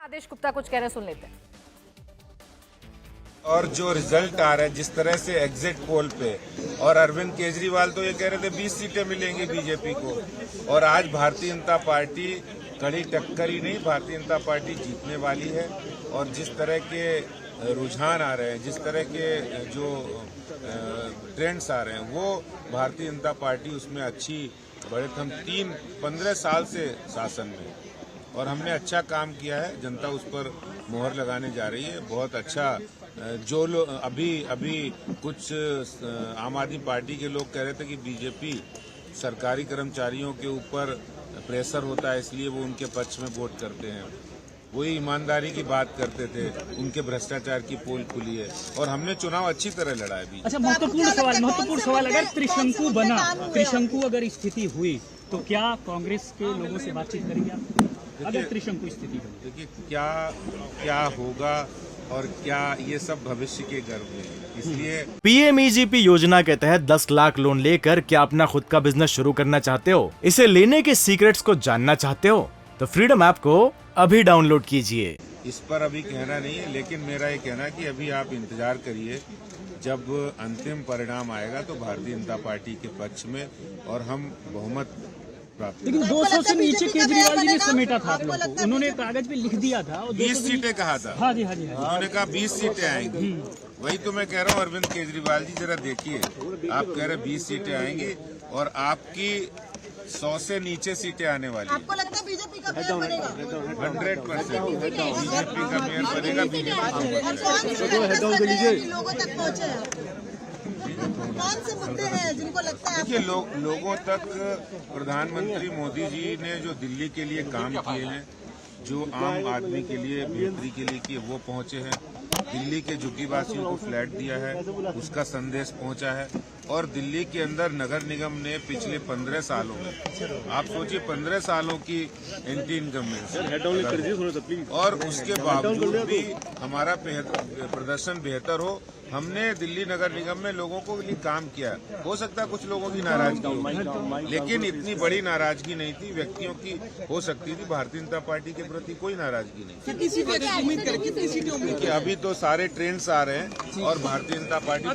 आदेश गुप्ता कुछ कह रहे, सुन लेते हैं। और जो रिजल्ट आ रहा है जिस तरह से एग्जिट पोल पे, और अरविंद केजरीवाल तो ये कह रहे थे 20 सीटें मिलेंगी बीजेपी को, और आज भारतीय जनता पार्टी कड़ी टक्कर ही नहीं, भारतीय जनता पार्टी जीतने वाली है। और जिस तरह के रुझान आ रहे हैं, जिस तरह के जो ट्रेंड्स आ रहे हैं, वो भारतीय जनता पार्टी उसमें अच्छी बढ़त। हम 15 साल से शासन में, और हमने अच्छा काम किया है, जनता उस पर मोहर लगाने जा रही है। बहुत अच्छा जो लोग अभी कुछ आम आदमी पार्टी के लोग कह रहे थे कि बीजेपी सरकारी कर्मचारियों के ऊपर प्रेशर होता है इसलिए वो उनके पक्ष में वोट करते हैं, वही ईमानदारी की बात करते थे, उनके भ्रष्टाचार की पोल खुली है और हमने चुनाव अच्छी तरह लड़ा है। अच्छा, महत्वपूर्ण सवाल, अगर त्रिशंकु बना, त्रिशंकु अगर स्थिति हुई तो क्या कांग्रेस के लोगों से बातचीत करेंगे आप? अगर त्रिशंकु स्थिति बनी, देखिए क्या होगा और क्या, ये सब भविष्य के गर्व है। इसलिए पीएमईजीपी योजना के तहत 10 लाख लोन लेकर क्या अपना खुद का बिजनेस शुरू करना चाहते हो? इसे लेने के सीक्रेट्स को जानना चाहते हो तो फ्रीडम ऐप को अभी डाउनलोड कीजिए। इस पर अभी कहना नहीं है, लेकिन मेरा ये कहना कि अभी आप इंतजार करिए, जब अंतिम परिणाम आएगा तो भारतीय जनता पार्टी के पक्ष में और हम बहुमत प्राप्त। लेकिन 200 से नीचे केजरीवाल जी ने समेटा था आप लोगों को, उन्होंने कागज पे लिख दिया था और 20 सीटें कहा था। हाँ जी। उन्होंने कहा 20 सीटें आएंगी, वही तो मैं कह रहा हूँ। अरविंद केजरीवाल जी जरा देखिए, आप कह रहे 20 सीटें आएंगी और आपकी 100 से नीचे सीटें आने वाली। आपको लगता है बीजेपी का मेयर बनेगा? 100% बीजेपी का मेयर बनेगा। लोगों तक पहुँचे हैं, कौन से मुद्दे हैं जिनको लगता है? देखिए, लोगों तक प्रधानमंत्री मोदी जी ने जो दिल्ली के लिए काम किए हैं, जो आम आदमी के लिए बेहतरी के लिए किए, वो पहुंचे हैं। दिल्ली के झुग्गीवासियों को फ्लैट दिया है, उसका संदेश पहुंचा है। और दिल्ली के अंदर नगर निगम ने पिछले 15 सालों में, आप सोचिए 15 सालों की एंटी इनकम्बेंसी, और उसके बावजूद भी हमारा प्रदर्शन बेहतर हो। हमने दिल्ली नगर निगम में लोगों को लिए काम किया। हो सकता है कुछ लोगों की नाराजगी हो, लेकिन इतनी बड़ी नाराजगी नहीं थी। व्यक्तियों की हो सकती थी, भारतीय जनता पार्टी के प्रति कोई नाराजगी नहीं थी। अभी तो सारे ट्रेंड्स आ रहे हैं और भारतीय जनता पार्टी।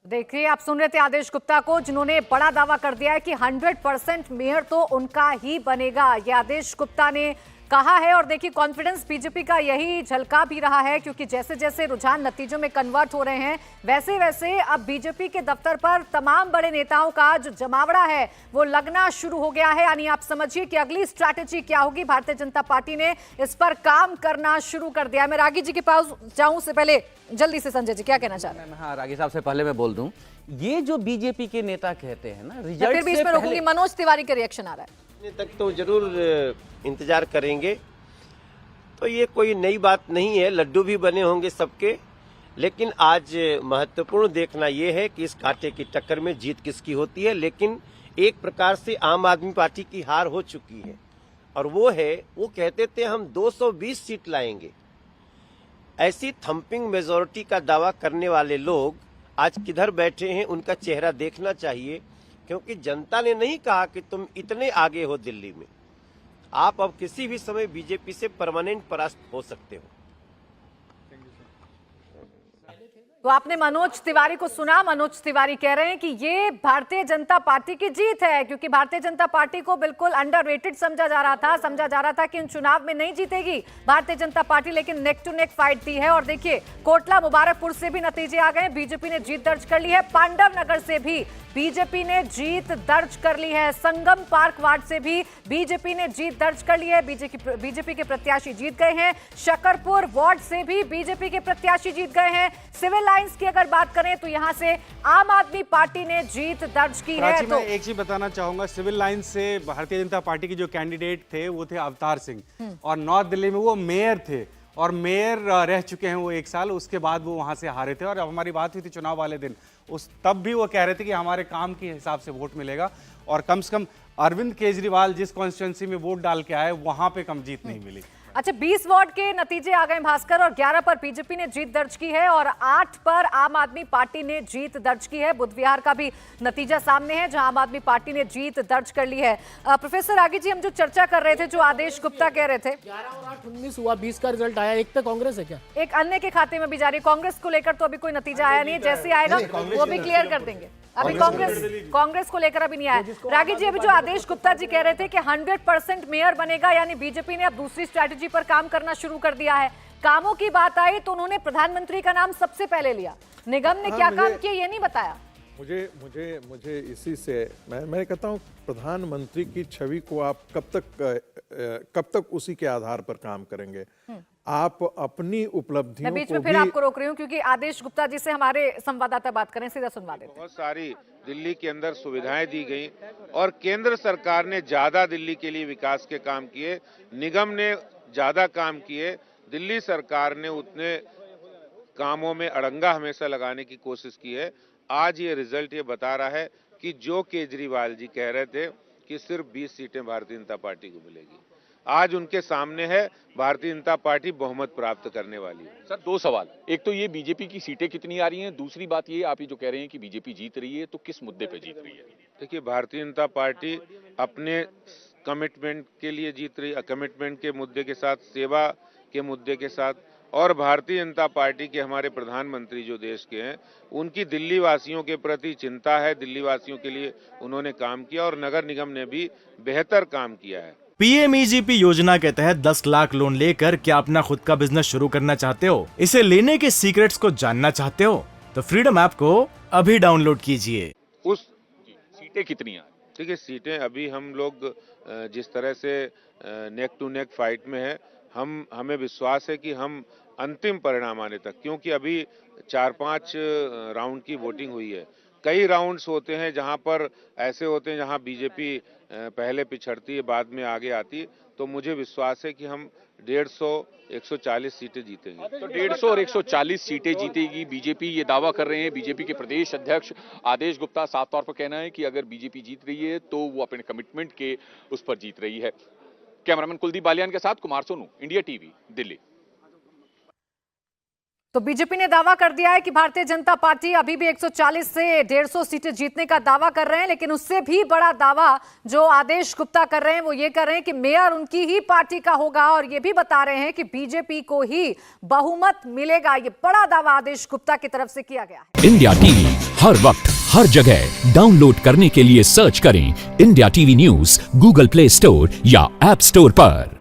देखिए, आप सुन रहे थे आदेश गुप्ता को, जिन्होंने बड़ा दावा कर दिया है कि 100% मेयर तो उनका ही बनेगा। ये आदेश गुप्ता ने कहा है। और देखिए, कॉन्फिडेंस बीजेपी का यही झलका भी रहा है, क्योंकि जैसे जैसे रुझान नतीजों में कन्वर्ट हो रहे हैं, वैसे वैसे अब बीजेपी के दफ्तर पर तमाम बड़े नेताओं का जो जमावड़ा है वो लगना शुरू हो गया है। यानी आप समझिए कि अगली स्ट्रैटेजी क्या होगी। भारतीय जनता पार्टी ने इस पर काम करना शुरू कर दिया है। मैं रागी जी के पास जाऊं से पहले जल्दी से संजय जी क्या कहना चाह रहे हैं? हाँ, रागी साहब से पहले मैं बोल दूं, ये जो बीजेपी के नेता कहते हैं ना, रिजल्ट फिर बीच में रोकूंगी, मनोज तिवारी का रिएक्शन आ रहा है। तक तो जरूर इंतजार करेंगे। तो ये कोई नई बात नहीं है, लड्डू भी बने होंगे सबके। लेकिन आज महत्वपूर्ण देखना ये है कि इस कांटे की टक्कर में जीत किसकी होती है। लेकिन एक प्रकार से आम आदमी पार्टी की हार हो चुकी है, और वो कहते थे हम 220 सीट लाएंगे। ऐसी थंपिंग मेजोरिटी का दावा करने वाले लोग आज किधर बैठे हैं, उनका चेहरा देखना चाहिए। क्योंकि जनता ने नहीं कहा कि तुम इतने आगे हो दिल्ली में, आप अब किसी भी समय बीजेपी से परमानेंट परास्त हो सकते हो। तो आपने मनोज तिवारी को सुना। मनोज तिवारी कह रहे हैं कि ये भारतीय जनता पार्टी की जीत है, क्योंकि भारतीय जनता पार्टी को बिल्कुल अंडररेटेड समझा जा रहा था कि इन चुनाव में नहीं जीतेगी भारतीय जनता पार्टी, लेकिन नेक टू नेक फाइट दी है। और देखिए, कोटला मुबारकपुर से भी नतीजे आ गए, बीजेपी ने जीत दर्ज कर ली है। पांडव नगर से भी बीजेपी ने जीत दर्ज कर ली है। संगम पार्क वार्ड से भी बीजेपी ने जीत दर्ज कर ली है। बीजेपी के प्रत्याशी जीत गए हैं। शकरपुर वार्ड से भी बीजेपी के प्रत्याशी जीत गए हैं। सिविल लाइंस की अगर बात करें तो यहां से आम आदमी पार्टी ने जीत दर्ज की है। तो मैं एक चीज बताना चाहूंगा, सिविल लाइंस से भारतीय जनता पार्टी के जो कैंडिडेट थे वो थे अवतार सिंह, और नॉर्थ दिल्ली में वो मेयर थे, और मेयर रह चुके हैं वो 1 साल। उसके बाद वो वहां से हारे थे, और अब हमारी बात हुई थी चुनाव वाले दिन, तब भी वो कह रहे थे कि हमारे काम के हिसाब से वोट मिलेगा। और कम से कम अरविंद केजरीवाल जिस कॉन्स्टिट्यूंसी में वोट डाल के आए, वहां पे कम जीत नहीं मिली। अच्छा, 20 वार्ड के नतीजे आ गए भास्कर, और 11 पर बीजेपी ने जीत दर्ज की है और 8 पर आम आदमी पार्टी ने जीत दर्ज की है। बुध विहार का भी नतीजा सामने है जहां आम आदमी पार्टी ने जीत दर्ज कर ली है। प्रोफेसर आगे जी, हम जो चर्चा कर रहे थे, जो आदेश गुप्ता कह रहे थे 11 और 8 19 हुआ, 20 का रिजल्ट आया, एक पे कांग्रेस है क्या? एक अन्य के खाते में भी जा रही है। कांग्रेस को लेकर तो अभी कोई नतीजा आया नहीं है, जैसे आएगा वो भी क्लियर कर देंगे। अभी कांग्रेस को लेकर अभी नहीं आया। रागी जी, अभी जो आदेश गुप्ता जी कह रहे थे कि 100% मेयर बनेगा, यानी बीजेपी ने अब दूसरी स्ट्रैटेजी पर काम करना शुरू कर दिया है। कामों की बात आई तो उन्होंने प्रधानमंत्री का नाम सबसे पहले लिया। निगम ने क्या काम किया ये नहीं बताया। मुझे इसी से मैं कहता हूं, प्रधानमंत्री की छवि को आप कब तक उसी के आधार पर काम करेंगे? आप अपनी उपलब्धियों मैं बीच को में फिर भी... आपको रोक रही हूँ क्योंकि आदेश गुप्ता जी से हमारे संवाददाता बात करें, सीधा सुनवा देते हैं। बहुत सारी दिल्ली के अंदर सुविधाएं दी गई और केंद्र सरकार ने ज्यादा दिल्ली के लिए विकास के काम किए, निगम ने ज्यादा काम किए, दिल्ली सरकार ने उतने कामों में अड़ंगा हमेशा लगाने की कोशिश की है। आज ये रिजल्ट ये बता रहा है कि जो केजरीवाल जी कह रहे थे कि सिर्फ 20 सीटें भारतीय जनता पार्टी को मिलेगी, आज उनके सामने है भारतीय जनता पार्टी बहुमत प्राप्त करने वाली है। सर, दो सवाल। एक तो ये बीजेपी की सीटें कितनी आ रही हैं, दूसरी बात ये आप ये जो कह रहे हैं कि बीजेपी जीत रही है, तो किस मुद्दे पे जीत रही है? देखिए, भारतीय जनता पार्टी अपने कमिटमेंट के लिए जीत रही है, कमिटमेंट के मुद्दे के साथ, सेवा के मुद्दे के साथ, और भारतीय जनता पार्टी के हमारे प्रधानमंत्री जो देश के हैं, उनकी दिल्ली वासियों के प्रति चिंता है, दिल्ली वासियों के लिए उन्होंने काम किया और नगर निगम ने भी बेहतर काम किया है। पीएमईजीपी योजना के तहत 10 लाख लोन लेकर क्या अपना खुद का बिजनेस शुरू करना चाहते हो? इसे लेने के सीक्रेट्स को जानना चाहते हो? तो फ्रीडम ऐप को अभी डाउनलोड कीजिए। उस सीटें कितनी आ? देखिए, सीटें अभी हम लोग जिस तरह से नेक टू नेक फाइट में है, हमें विश्वास है कि हम अंतिम परिणाम आने तक, क्योंकि अभी 4-5 राउंड की वोटिंग हुई है। कई राउंड्स होते हैं जहां पर ऐसे होते हैं जहां बीजेपी पहले पिछड़ती है, बाद में आगे आती है, तो मुझे विश्वास है कि हम 150-140 सीटें जीतेंगे। तो 150 और 140 सीटें जीतेगी बीजेपी, ये दावा कर रहे हैं बीजेपी के प्रदेश अध्यक्ष आदेश गुप्ता। साफ तौर पर कहना है कि अगर बीजेपी जीत रही है तो वो अपने कमिटमेंट के उस पर जीत रही है। कैमरामैन कुलदीप बालियान के साथ कुमार सोनू, इंडिया टीवी, दिल्ली। तो बीजेपी ने दावा कर दिया है कि भारतीय जनता पार्टी अभी भी 140 से 150 सीटें जीतने का दावा कर रहे हैं, लेकिन उससे भी बड़ा दावा जो आदेश गुप्ता कर रहे हैं वो ये कर रहे हैं कि मेयर उनकी ही पार्टी का होगा, और ये भी बता रहे हैं कि बीजेपी को ही बहुमत मिलेगा। ये बड़ा दावा आदेश गुप्ता की तरफ से किया गया है। इंडिया टीवी हर वक्त हर जगह डाउनलोड करने के लिए सर्च करें India TV news Google play store या ऐप स्टोर पर।